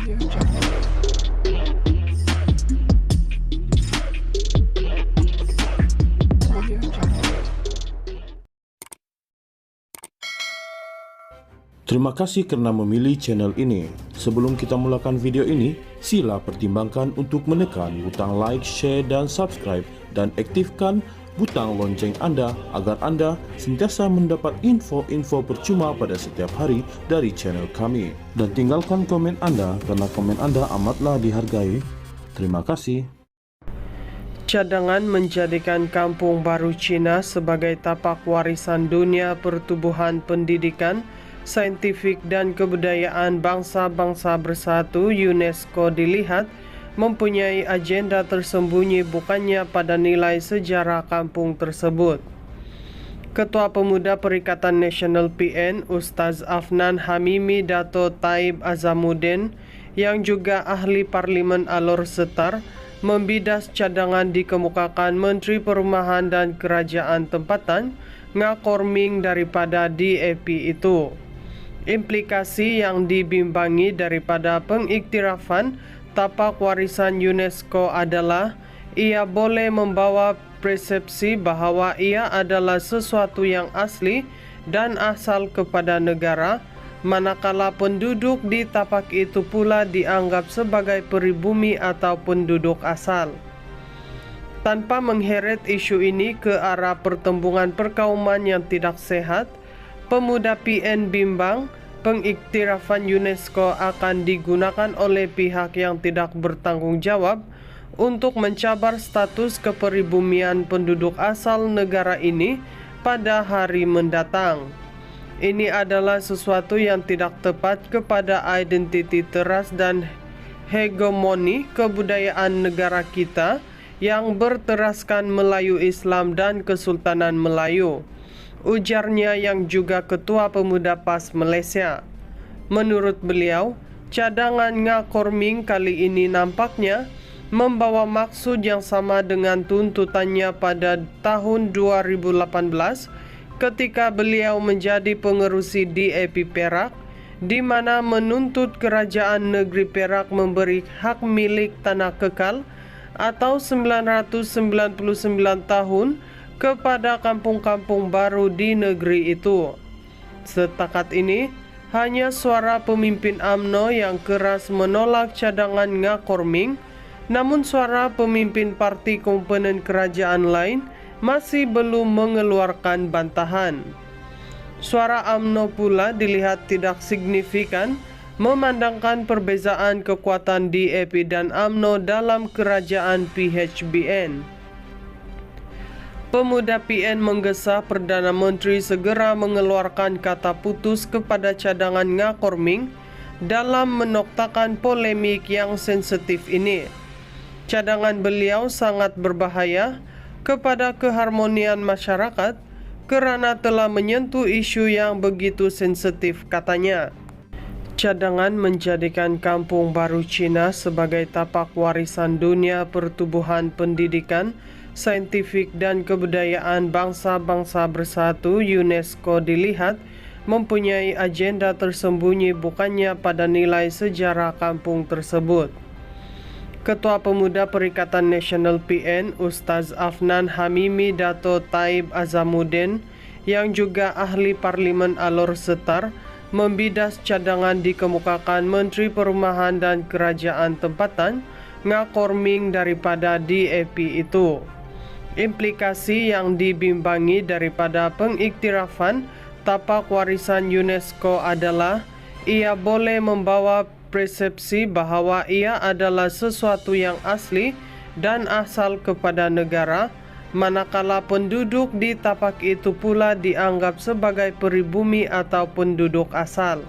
Terima kasih karena memilih channel ini. Sebelum kita mulakan video ini, sila pertimbangkan untuk menekan butang like, share, dan subscribe, dan aktifkan butang lonceng Anda agar Anda sentiasa mendapat info-info percuma pada setiap hari dari channel kami. Dan tinggalkan komen Anda karena komen Anda amatlah dihargai. Terima kasih. Cadangan menjadikan Kampung Baru Cina sebagai tapak warisan dunia pertubuhan pendidikan, saintifik dan kebudayaan bangsa-bangsa bersatu UNESCO dilihat mempunyai agenda tersembunyi bukannya pada nilai sejarah kampung tersebut. Ketua Pemuda Perikatan Nasional PN Ustaz Afnan Hamimi Dato Taib Azamuddin yang juga ahli Parlimen Alor Setar membidas cadangan dikemukakan Menteri Perumahan dan Kerajaan Tempatan Ngakorming daripada DAP itu. Implikasi yang dibimbangi daripada pengiktirafan tapak warisan UNESCO adalah ia boleh membawa persepsi bahawa ia adalah sesuatu yang asli dan asal kepada negara, manakala penduduk di tapak itu pula dianggap sebagai peribumi atau penduduk asal. Tanpa mengheret isu ini ke arah pertembungan perkauman yang tidak sehat, Pemuda PN bimbang pengiktirafan UNESCO akan digunakan oleh pihak yang tidak bertanggung jawab untuk mencabar status keperibumian penduduk asal negara ini pada hari mendatang. Ini adalah sesuatu yang tidak tepat kepada identiti teras dan hegemoni kebudayaan negara kita yang berteraskan Melayu Islam dan Kesultanan Melayu, ujarnya yang juga Ketua Pemuda PAS Malaysia. Menurut beliau, cadangan Ngakorming kali ini nampaknya membawa maksud yang sama dengan tuntutannya pada tahun 2018 ketika beliau menjadi pengerusi DAP Perak, di mana menuntut kerajaan negeri Perak memberi hak milik tanah kekal atau 999 tahun kepada kampung-kampung baru di negeri itu. Setakat ini, hanya suara pemimpin UMNO yang keras menolak cadangan Ngakorming, namun suara pemimpin parti komponen kerajaan lain masih belum mengeluarkan bantahan. Suara UMNO pula dilihat tidak signifikan memandangkan perbezaan kekuatan DAP dan UMNO dalam kerajaan PHBN. Pemuda PN menggesa Perdana Menteri segera mengeluarkan kata putus kepada cadangan Ngakorming dalam menoktakan polemik yang sensitif ini. Cadangan beliau sangat berbahaya kepada keharmonian masyarakat kerana telah menyentuh isu yang begitu sensitif, katanya. Cadangan menjadikan Kampung Baru Cina sebagai tapak warisan dunia pertubuhan pendidikan, saintifik dan kebudayaan bangsa-bangsa bersatu UNESCO dilihat mempunyai agenda tersembunyi bukannya pada nilai sejarah kampung tersebut. Ketua Pemuda Perikatan Nasional PN Ustaz Afnan Hamimi Dato Taib Azamuddin yang juga ahli Parlimen Alor Setar membidas cadangan dikemukakan Menteri Perumahan dan Kerajaan Tempatan Ngakorming daripada DAP itu. Implikasi yang dibimbangi daripada pengiktirafan tapak warisan UNESCO adalah ia boleh membawa persepsi bahawa ia adalah sesuatu yang asli dan asal kepada negara, manakala penduduk di tapak itu pula dianggap sebagai peribumi atau penduduk asal.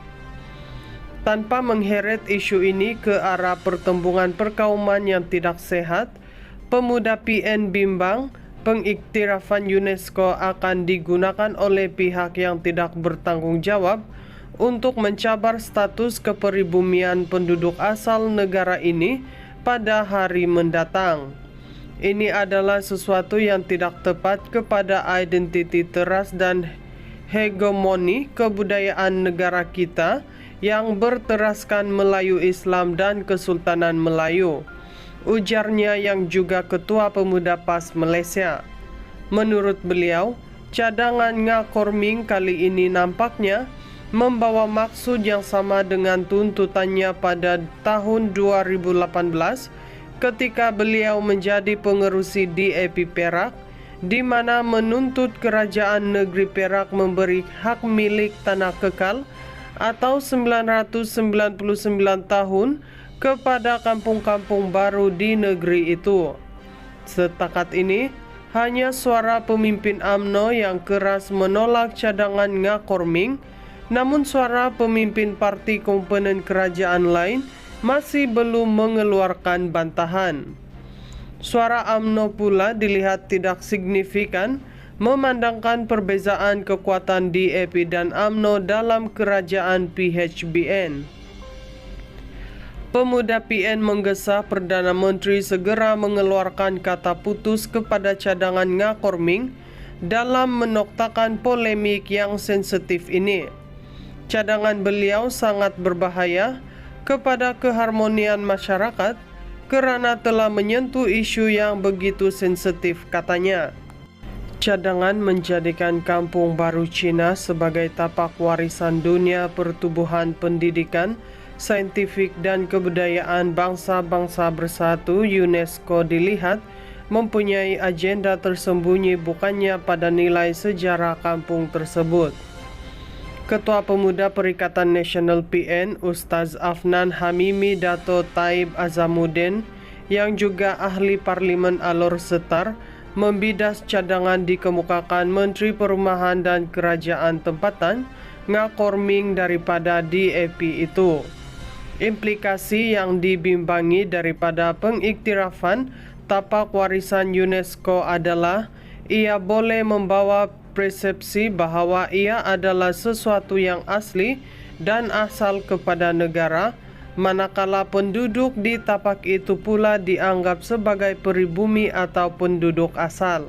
Tanpa mengheret isu ini ke arah pertembungan perkauman yang tidak sehat, Pemuda PN bimbang pengiktirafan UNESCO akan digunakan oleh pihak yang tidak bertanggung jawab untuk mencabar status keperibumian penduduk asal negara ini pada hari mendatang. Ini adalah sesuatu yang tidak tepat kepada identiti teras dan hegemoni kebudayaan negara kita yang berteraskan Melayu Islam dan Kesultanan Melayu, ujarnya yang juga Ketua Pemuda PAS Malaysia. Menurut beliau, cadangan Ngakorming kali ini nampaknya membawa maksud yang sama dengan tuntutannya pada tahun 2018 ketika beliau menjadi pengerusi DAP Perak, di mana menuntut kerajaan negeri Perak memberi hak milik tanah kekal atau 999 tahun kepada kampung-kampung baru di negeri itu. Setakat ini, hanya suara pemimpin UMNO yang keras menolak cadangan Ngakorming, namun suara pemimpin parti komponen kerajaan lain masih belum mengeluarkan bantahan. Suara UMNO pula dilihat tidak signifikan memandangkan perbezaan kekuatan DAP dan UMNO dalam kerajaan PHBN. Pemuda PN menggesa Perdana Menteri segera mengeluarkan kata putus kepada cadangan Ngakorming dalam menoktakan polemik yang sensitif ini. Cadangan beliau sangat berbahaya kepada keharmonian masyarakat kerana telah menyentuh isu yang begitu sensitif, katanya. Cadangan menjadikan Kampung Baru Cina sebagai tapak warisan dunia pertubuhan pendidikan, saintifik dan kebudayaan bangsa-bangsa bersatu UNESCO dilihat mempunyai agenda tersembunyi bukannya pada nilai sejarah kampung tersebut. Ketua Pemuda Perikatan Nasional PN Ustaz Afnan Hamimi Dato' Taib Azamuddin yang juga ahli Parlimen Alor Setar membidas cadangan dikemukakan Menteri Perumahan dan Kerajaan Tempatan Ngakorming daripada DAP itu. Implikasi yang dibimbangi daripada pengiktirafan tapak warisan UNESCO adalah ia boleh membawa persepsi bahawa ia adalah sesuatu yang asli dan asal kepada negara, manakala penduduk di tapak itu pula dianggap sebagai peribumi atau penduduk asal.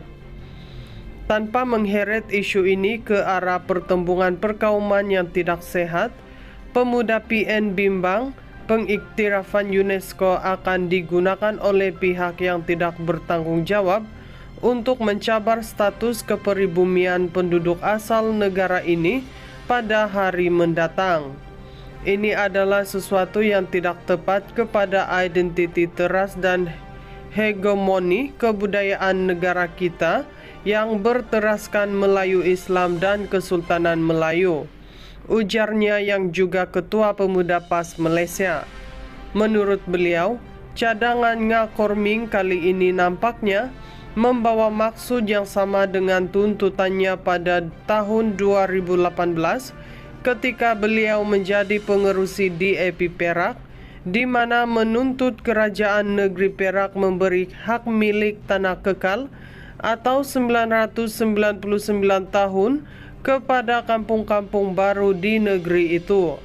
Tanpa mengheret isu ini ke arah pertembungan perkauman yang tidak sehat, Pemuda PN bimbang pengiktirafan UNESCO akan digunakan oleh pihak yang tidak bertanggungjawab untuk mencabar status keperibumian penduduk asal negara ini pada hari mendatang. Ini adalah sesuatu yang tidak tepat kepada identiti teras dan hegemoni kebudayaan negara kita yang berteraskan Melayu Islam dan Kesultanan Melayu, ujarnya yang juga Ketua Pemuda PAS Malaysia. Menurut beliau, cadangan Ngakorming kali ini nampaknya membawa maksud yang sama dengan tuntutannya pada tahun 2018 ketika beliau menjadi pengerusi DAP Perak, di mana menuntut kerajaan negeri Perak memberi hak milik tanah kekal atau 999 tahun kepada kampung-kampung baru di negeri itu.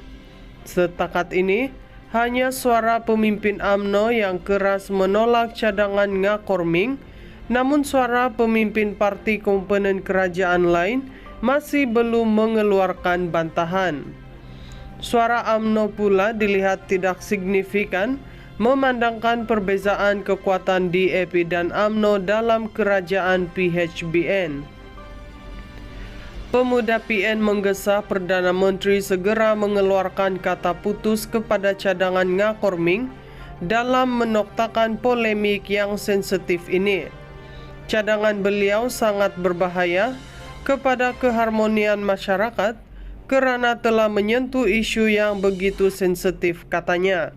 Setakat ini, hanya suara pemimpin UMNO yang keras menolak cadangan Ngakorming, namun suara pemimpin parti komponen kerajaan lain masih belum mengeluarkan bantahan. Suara UMNO pula dilihat tidak signifikan memandangkan perbezaan kekuatan DAP dan UMNO dalam kerajaan PHBN. Pemuda PN menggesa Perdana Menteri segera mengeluarkan kata putus kepada cadangan Ngakorming dalam menoktakan polemik yang sensitif ini. Cadangan beliau sangat berbahaya kepada keharmonian masyarakat kerana telah menyentuh isu yang begitu sensitif, katanya.